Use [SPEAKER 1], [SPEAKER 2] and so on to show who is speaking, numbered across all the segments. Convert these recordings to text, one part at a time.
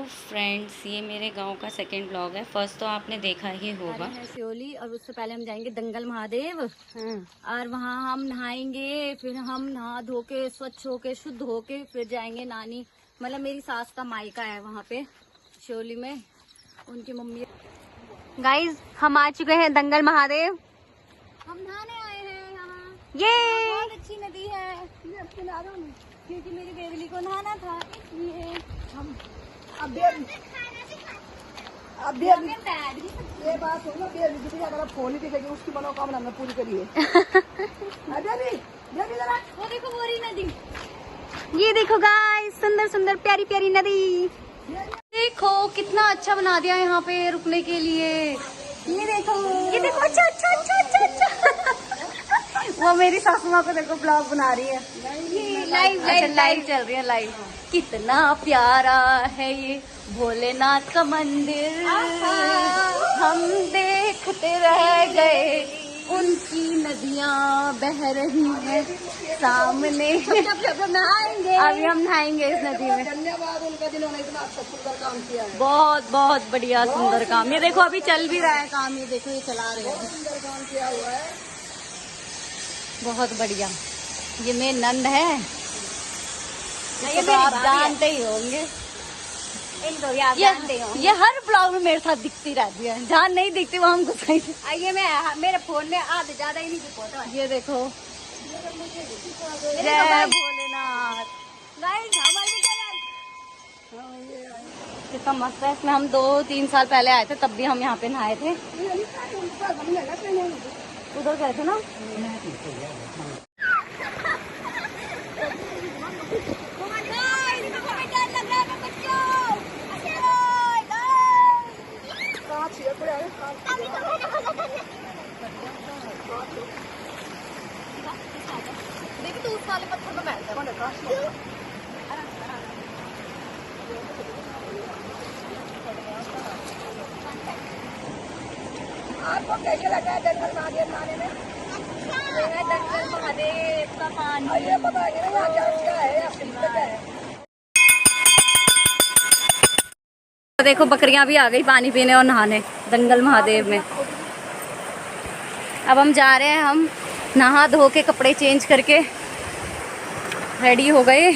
[SPEAKER 1] Friends, ये मेरे गांव का सेकंड ब्लॉग है। फर्स्ट तो आपने देखा ही होगा
[SPEAKER 2] श्योली, और उससे पहले हम जाएंगे दंगल महादेव। और वहाँ हम नहाएंगे, फिर हम नहा धो के स्वच्छ होके शुद्ध होके फिर जाएंगे नानी, मतलब मेरी सास का मायका है वहाँ पे श्योली में, उनकी मम्मी।
[SPEAKER 3] गाइज हम आ चुके हैं दंगल महादेव।
[SPEAKER 2] हम नहाने आए हैं यहाँ।
[SPEAKER 3] ये
[SPEAKER 2] बहुत अच्छी नदी है, क्योंकि मेरी बेबली को नहाना था, इसलिए हम
[SPEAKER 4] ये बात हो ना, अगर आप फोन ही दिखेगी उसकी मनोकामना हमने पूरी करी है।
[SPEAKER 2] वो देखो बोरी नदी,
[SPEAKER 3] ये देखो गाइस, सुंदर सुंदर प्यारी प्यारी नदी। देखो कितना अच्छा बना दिया यहाँ पे रुकने के लिए। ये देखो अच्छा अच्छा अच्छा अच्छा अच्छा। वो मेरी सासू माँ को देखो ब्लॉग बना रही है। लाइव चल रही है लाइव। कितना प्यारा है ये भोलेनाथ का मंदिर, हम देखते रह गए, उनकी नदियाँ बह रही हैं सामने।
[SPEAKER 2] नहाएंगे
[SPEAKER 3] अभी हम नहाएंगे इस नदी में।
[SPEAKER 4] धन्यवाद उनका, जिन्होंने इतना अच्छा सुंदर काम किया है।
[SPEAKER 3] बहुत बहुत बढ़िया सुंदर काम। ये देखो अभी चल भी रहा है काम, ये देखो ये चला रहे हैं।
[SPEAKER 4] सुंदर काम किया हुआ है,
[SPEAKER 3] बहुत बढ़िया। ये मेरी नंद है, ये तो आप जानते ही होंगे। ये हर ब्लॉग में मेरे साथ दिखती रहती है, जहाँ नहीं दिखती वहाँ हम घुसाई।
[SPEAKER 2] ये मैं मेरे फोन में आधे ज्यादा ही नहीं दिखता।
[SPEAKER 3] ये देखो, जय भोलेनाथ। कितना मस्त है। इसमें हम 2-3 साल पहले आए थे, तब भी हम यहाँ पे नहाए थे। उधर गए थे ना।
[SPEAKER 2] देखिए तो उस वाले पत्थर में बैठ जाओ।
[SPEAKER 4] आपको कैसे लगा है दंगल महादेव नहाने में?
[SPEAKER 3] दंगल महादेव का पानी।
[SPEAKER 4] ये पता है ना यहाँ क्या है या क्या है?
[SPEAKER 3] देखो बकरियां भी आ गई पानी पीने और नहाने दंगल महादेव में। अब हम जा रहे हैं, हम नहा धो के कपड़े चेंज करके रेडी हो गए।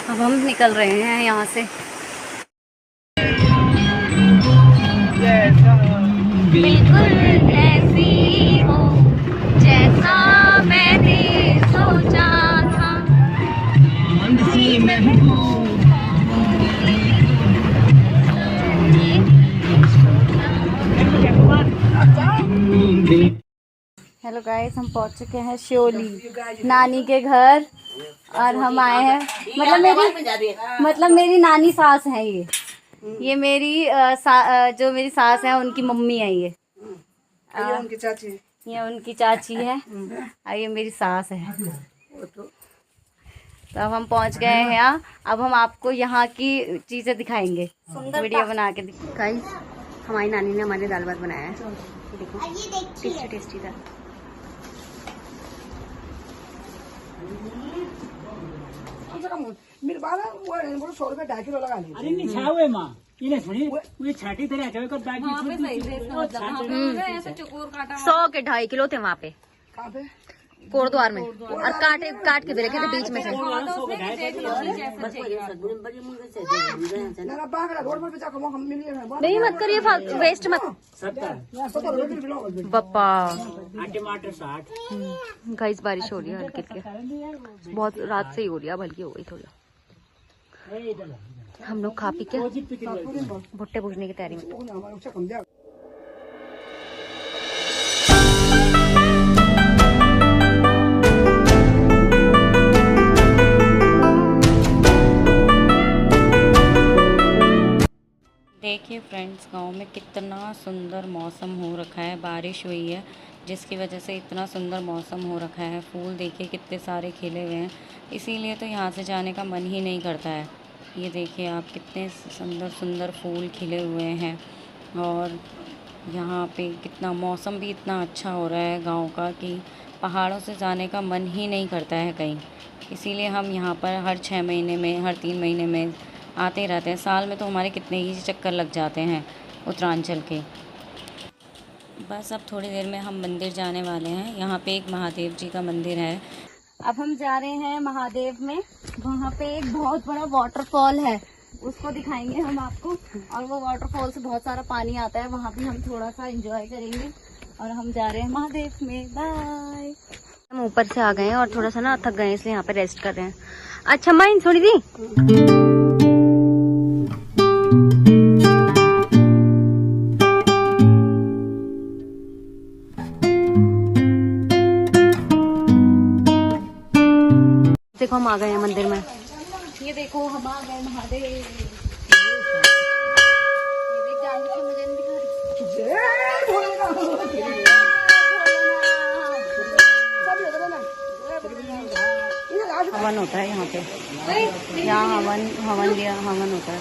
[SPEAKER 3] अब हम निकल रहे हैं यहाँ से। बिल्कुल ऐसी हो जैसा मैंने सोचा था। हेलो गाइस, हम पहुंच चुके हैं श्योली नानी के घर। और हम आए हैं, मतलब मेरी नानी सास है ये मेरी जो मेरी सास है उनकी मम्मी है ये
[SPEAKER 4] उनकी चाची,
[SPEAKER 3] ये उनकी चाची है और ये मेरी सास है। तो अब हम पहुंच गए हैं यहाँ। अब हम आपको यहाँ की चीजें दिखाएंगे, वीडियो बना के गाइस। हमारी नानी ने हमारे दाल भात बनाया है, देखो टेस्टी टेस्टी था।
[SPEAKER 4] मेरे बाला वो 100 रुपए 2.5 किलो लगा ली।
[SPEAKER 5] अरे नहीं छावे माँ, इन्हें सुनी वो छाटी तरह जावे कर बाकी
[SPEAKER 2] वहाँ पे सही थे, मतलब ऐसे चकोर काटा
[SPEAKER 3] 100 के 2.5 किलो थे वहाँ पे
[SPEAKER 4] कहाँ पे?
[SPEAKER 3] कोटद्वार में, और काट के भी रखे थे बीच में से।
[SPEAKER 4] मेरा बागड़ा रोड पर बेचा को हम मिल गए।
[SPEAKER 3] नहीं मत करिए, वेस्ट मत
[SPEAKER 4] 70 रुपए किलो।
[SPEAKER 3] बप्पा।
[SPEAKER 5] टमाटर 60।
[SPEAKER 3] गाइस बारिश हो रही है हल्की हल्की, बहुत रात से ही हो रही है, अब हल्की हो गई थोड़ी। हम लोग खा पी के भुट्टे भूजने की तैयारी में।
[SPEAKER 1] देखिए फ्रेंड्स, गांव में कितना सुंदर मौसम हो रखा है। बारिश हुई है जिसकी वजह से इतना सुंदर मौसम हो रखा है। फूल देखिए कितने सारे खिले हुए हैं, इसीलिए तो यहाँ से जाने का मन ही नहीं करता है। ये देखिए आप, कितने सुंदर सुंदर फूल खिले हुए हैं। और यहाँ पे कितना मौसम भी इतना अच्छा हो रहा है गांव का कि पहाड़ों से जाने का मन ही नहीं करता है कहीं। इसीलिए हम यहाँ पर हर 6 महीने में, हर 3 महीने में आते ही रहते हैं। साल में तो हमारे कितने ही चक्कर लग जाते हैं उत्तरांचल के। बस अब थोड़ी देर में हम मंदिर जाने वाले हैं। यहाँ पे एक महादेव जी का मंदिर है।
[SPEAKER 2] अब हम जा रहे हैं महादेव में। वहाँ पे एक बहुत बड़ा वाटरफॉल है, उसको दिखाएंगे हम आपको। और वो वाटरफॉल से बहुत सारा पानी आता है, वहाँ भी हम थोड़ा सा एंजॉय करेंगे। और हम जा रहे हैं महादेव में। बाय।
[SPEAKER 3] हम ऊपर से आ गए हैं और थोड़ा सा ना थक गए हैं, इसलिए यहाँ पे रेस्ट कर रहे हैं। अच्छा माइन छोड़ी दी। देखो हम आ गए हैं मंदिर में।
[SPEAKER 2] ये देखो हम आ गए महादेव।
[SPEAKER 3] हवन होता है यहाँ पे, यहाँ हवन होता है।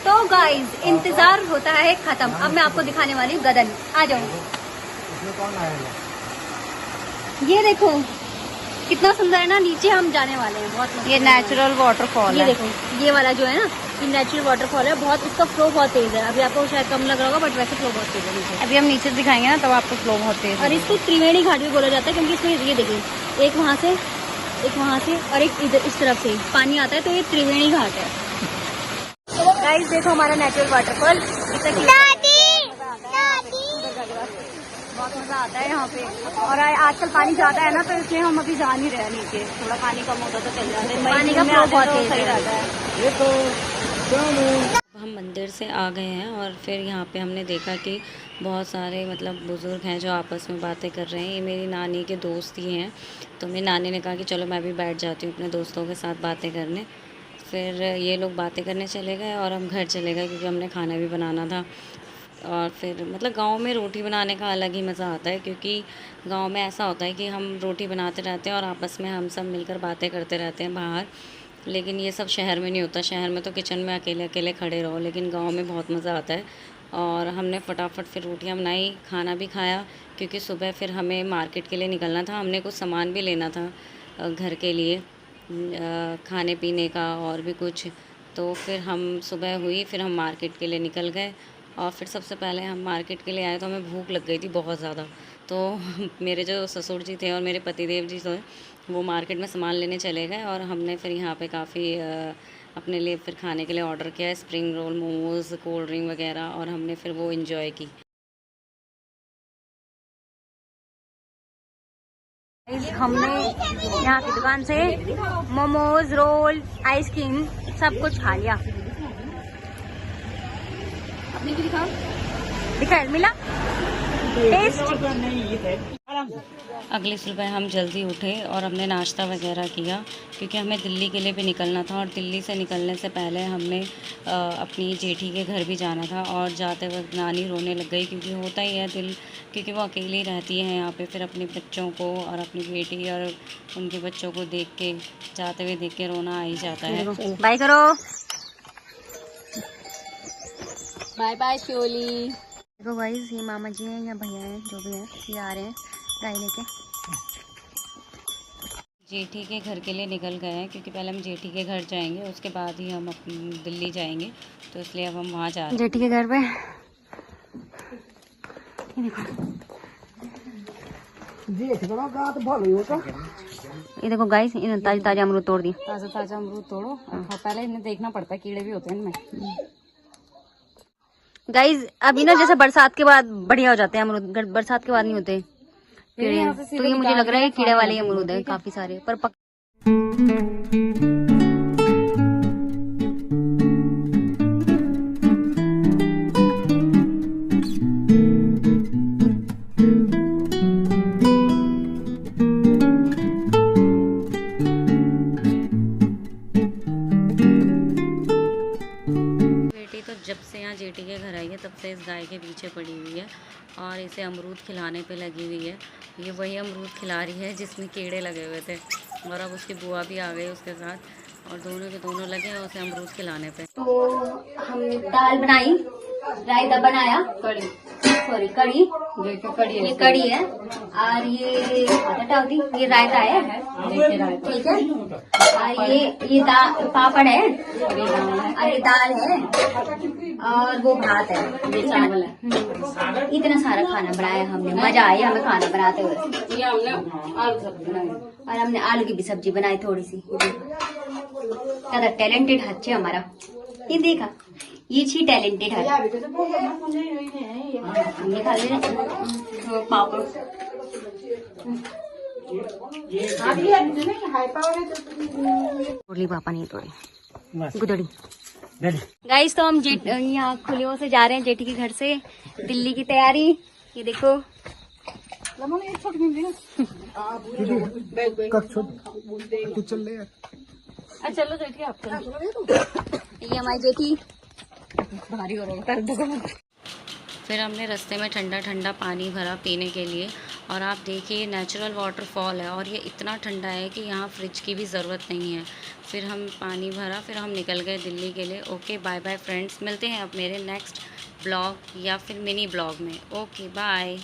[SPEAKER 3] तो गाइस इंतजार होता है खत्म। अब मैं आपको दिखाने वाली हूँ गदन। आ जाओ। ये देखो कितना सुंदर है ना। नीचे हम जाने वाले हैं, बहुत
[SPEAKER 1] ये नेचुरल वाटरफॉल
[SPEAKER 3] ये
[SPEAKER 1] है।
[SPEAKER 3] देखो, ये वाला जो है ना, ये नेचुरल वाटरफॉल है। बहुत, इसका फ्लो बहुत तेज है। अभी आपको शायद कम लग रहा होगा, बट वैसे फ्लो बहुत तेज है नीचे।
[SPEAKER 1] अभी हम नीचे दिखाएंगे ना, तब आपको फ्लो बहुत तेज
[SPEAKER 3] और इसको त्रिवेणी घाट भी बोला जाता है, क्योंकि इसमें ये देखिए, एक वहाँ से, एक वहाँ से और एक इधर इस तरफ से पानी आता है, तो ये त्रिवेणी घाट है। गाइस देखो हमारा नेचुरल वाटरफॉल। बहुत मजा आता है यहाँ पे। और आजकल पानी ज्यादा है ना, तो इसलिए हम अभी जा नहीं रहे हैं नीचे। थोड़ा पानी कम होता तो चल जाते हैं। पानी का फ्लो बहुत सही रहता है।
[SPEAKER 1] हम मंदिर से आ गए हैं और फिर यहाँ पे हमने देखा कि बहुत सारे मतलब बुज़ुर्ग हैं जो आपस में बातें कर रहे हैं। ये मेरी नानी के दोस्त ही हैं, तो मेरी नानी ने कहा कि चलो मैं भी बैठ जाती हूँ अपने दोस्तों के साथ बातें करने। फिर ये लोग बातें करने चले गए और हम घर चले गए, क्योंकि हमने खाना भी बनाना था। और फिर मतलब गांव में रोटी बनाने का अलग ही मज़ा आता है, क्योंकि गांव में ऐसा होता है कि हम रोटी बनाते रहते हैं और आपस में हम सब मिलकर बातें करते रहते हैं बाहर। लेकिन ये सब शहर में नहीं होता। शहर में तो किचन में अकेले अकेले खड़े रहो, लेकिन गांव में बहुत मज़ा आता है। और हमने फटाफट फिर रोटियां बनाई, खाना भी खाया, क्योंकि सुबह फिर हमें मार्केट के लिए निकलना था। हमने कुछ सामान भी लेना था घर के लिए, खाने पीने का और भी कुछ। तो फिर हम सुबह हुई, फिर हम मार्केट के लिए निकल गए। और फिर सबसे पहले हम मार्केट के लिए आए, तो हमें भूख लग गई थी बहुत ज़्यादा। तो मेरे जो ससुर जी थे और मेरे पतिदेव जी थे, वो मार्केट में सामान लेने चले गए। और हमने फिर यहाँ पे काफ़ी अपने लिए फिर खाने के लिए ऑर्डर किया, spring roll, momos, cold drink वगैरह, और हमने फिर वो एंजॉय की।
[SPEAKER 3] हमने यहाँ की दुकान से मोमोज, रोल, आइसक्रीम सब कुछ खा लिया। अपने भी दिखा मिला टेस्ट।
[SPEAKER 1] अगली सुबह हम जल्दी उठे और हमने नाश्ता वगैरह किया, क्योंकि हमें दिल्ली के लिए भी निकलना था। और दिल्ली से निकलने से पहले हमने अपनी जेठी के घर भी जाना था। और जाते वक्त नानी रोने लग गई, क्योंकि होता ही है दिल, क्योंकि वो अकेली रहती हैं यहाँ पे। फिर अपने बच्चों को और अपनी बेटी और उनके बच्चों को देख के, जाते हुए देख के रोना आ ही जाता है।
[SPEAKER 3] बाय करो।
[SPEAKER 2] Bye bye Sholi.
[SPEAKER 3] देखो गाइस, ये मामा जी हैं या भैया हैं, जो भी हैं, ये आ रहे हैं गाय लेके।
[SPEAKER 1] जेठी के घर के लिए निकल गए हैं, क्योंकि पहले हम जेठी के घर जाएंगे, उसके बाद ही हम दिल्ली जाएंगे। तो इसलिए अब हम वहाँ जा रहे हैं,
[SPEAKER 3] जेठी के घर पे। ये देखो, ये देखो गाइस, इन्होंने ताजा ताजा अमरूद तोड़ दिए।
[SPEAKER 1] ताज़ा ताज़ा अमरूद तोड़ो। पहले इन्हें देखना पड़ता है, कीड़े भी होते हैं इनमें।
[SPEAKER 3] गाइस अभी ना जैसे बरसात के बाद बढ़िया हो जाते हैं अमरूद, बरसात के बाद नहीं होते कीड़े। तो ये मुझे लग रहा है कीड़े वाले अमरूद है काफी सारे, पर
[SPEAKER 1] जब से यहाँ जेठी के घर आई है, तब से इस गाय के पीछे पड़ी हुई है और इसे अमरूद खिलाने पे लगी हुई है। ये वही अमरूद खिला रही है जिसमें कीड़े लगे हुए थे, और अब उसकी बुआ भी आ गई उसके साथ, और दोनों के दोनों लगे हैं उसे अमरूद खिलाने पे।
[SPEAKER 3] तो हमने दाल बनाई, रायता बनाया,
[SPEAKER 2] सॉरी कड़ी, ये कड़ी है और ये टाउटी, ये रायता है, ठीक है। और ये दाल पापड़ है और ये दाल है और वो भात है, ये चावल है। इतना सारा खाना बनाया हमने, मजा आया हमें खाना बनाते हुए। और हमने आलू की भी सब्जी बनाई थोड़ी सी। क्या टैलेंटेड हच्चे हमारा, ये देखा, ये छी टैलेंटेड है। हमने खा लिया पापड़। तोड़ी पापा नहीं तोड़ी गुदड़ी। गाइस तो हम यहाँ खुलियों से जा रहे हैं जेठी के घर से दिल्ली की तैयारी। ये देखो चलो जेठी आप ये हमारी जेठी भारी हो रहा है।
[SPEAKER 1] फिर हमने रास्ते में ठंडा ठंडा पानी भरा पीने के लिए, और आप देखिए नेचुरल वाटरफॉल है और ये इतना ठंडा है कि यहाँ फ्रिज की भी ज़रूरत नहीं है। फिर हम पानी भरा, फिर हम निकल गए दिल्ली के लिए। ओके बाय बाय फ्रेंड्स, मिलते हैं अब मेरे नेक्स्ट ब्लॉग या फिर मिनी ब्लॉग में। Okay bye.